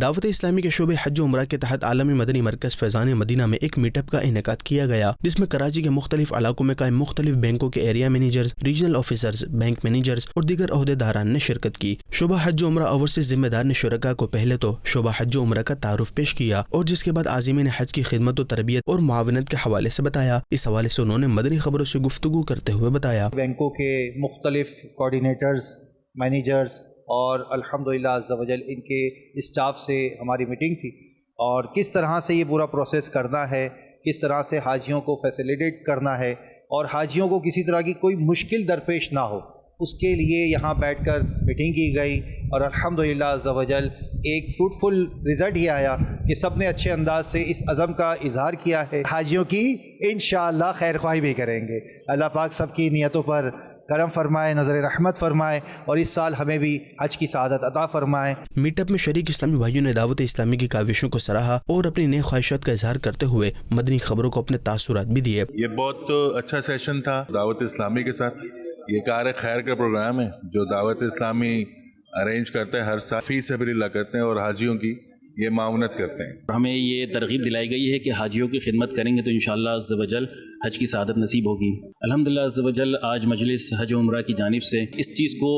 دعوت اسلامی کے شعبے حج و عمرہ کے تحت عالمی مدنی مرکز فیضان مدینہ میں ایک میٹ اپ کا انعقاد کیا گیا، جس میں کراچی کے مختلف علاقوں میں قائم مختلف بینکوں کے area managers, regional officers, bank managers اور دیگر عہدیداران نے شرکت کی۔ شعبہ حج و عمرہ اوورسیز ذمہ دار نے شرکاء کو پہلے تو شعبہ حج و عمرہ کا تعارف پیش کیا اور جس کے بعد عازمین حج کی خدمت و تربیت اور معاونت کے حوالے سے بتایا۔ اس حوالے سے انہوں نے مدنی خبروں سے گفتگو کرتے ہوئے بتایا، بینکوں کے مختلف کوآرڈینیٹرز، مینیجرز اور الحمدللہ عز و جل ان کے اسٹاف سے ہماری میٹنگ تھی، اور کس طرح سے یہ پورا پروسیس کرنا ہے، کس طرح سے حاجیوں کو فیسیلیٹیٹ کرنا ہے اور حاجیوں کو کسی طرح کی کوئی مشکل درپیش نہ ہو، اس کے لیے یہاں بیٹھ کر میٹنگ کی گئی، اور الحمدللہ عز و جل ایک فروٹفل رزلٹ یہ آیا کہ سب نے اچھے انداز سے اس عزم کا اظہار کیا ہے۔ حاجیوں کی انشاءاللہ خیر خواہی بھی کریں گے۔ اللہ پاک سب کی نیتوں پر کرم فرمائے، نظر رحمت فرمائے، اور اس سال ہمیں بھی حج کی سعادت عطا فرمائے۔ میٹ اپ میں شریک اسلامی بھائیوں نے دعوت اسلامی کی کاوشوں کو سراہا اور اپنی نیک خواہشات کا اظہار کرتے ہوئے مدنی خبروں کو اپنے تاثرات بھی دیے۔ یہ بہت اچھا سیشن تھا دعوت اسلامی کے ساتھ۔ یہ کار خیر کا پروگرام ہے جو دعوت اسلامی ارینج کرتے ہیں، ہر سال فی سبیل اللہ کرتے ہیں اور حاجیوں کی یہ معاونت کرتے ہیں۔ ہمیں یہ ترغیب دلائی گئی ہے کہ حاجیوں کی خدمت کریں گے تو انشاءاللہ عز و جل حج کی سعادت نصیب ہوگی۔ الحمدللہ عز و جل آج مجلس حج و عمرہ کی جانب سے اس چیز کو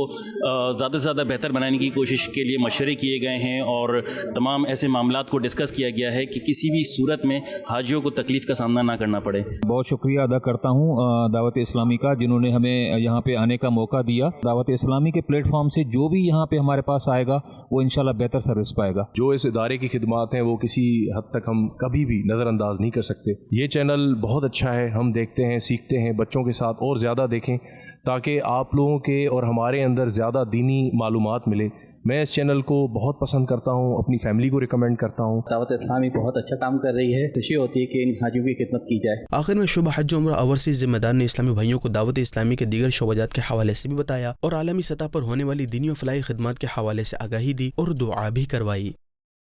زیادہ سے زیادہ بہتر بنانے کی کوشش کے لیے مشورے کیے گئے ہیں، اور تمام ایسے معاملات کو ڈسکس کیا گیا ہے کہ کسی بھی صورت میں حاجیوں کو تکلیف کا سامنا نہ کرنا پڑے۔ بہت شکریہ ادا کرتا ہوں دعوت اسلامی کا، جنہوں نے ہمیں یہاں پہ آنے کا موقع دیا۔ دعوت اسلامی کے پلیٹ فارم سے جو بھی یہاں پہ ہمارے پاس آئے گا وہ انشاءاللہ بہتر سروس پائے گا۔ جو اس ادارے کی خدمات ہیں وہ کسی حد تک ہم کبھی بھی نظر انداز نہیں کر سکتے۔ یہ چینل بہت اچھا ہے، ہم دیکھتے ہیں، سیکھتے ہیں، بچوں کے ساتھ اور زیادہ دیکھیں تاکہ آپ لوگوں کے اور ہمارے اندر زیادہ دینی معلومات ملے۔ میں اس چینل کو بہت پسند کرتا ہوں، اپنی فیملی کو ریکمینڈ کرتا ہوں۔ دعوت اسلامی بہت اچھا کام کر رہی ہے، خوشی ہوتی ہے کہ ان حاجیوں کی خدمت کی جائے۔ آخر میں شعبہ حج و عمرہ اوورسیز ذمہ دار نے اسلامی بھائیوں کو دعوت اسلامی کے دیگر شعبات کے حوالے سے بھی بتایا اور عالمی سطح پر ہونے والی دینی و فلاحی خدمات کے حوالے سے آگاہی دی اور دعا بھی کروائی۔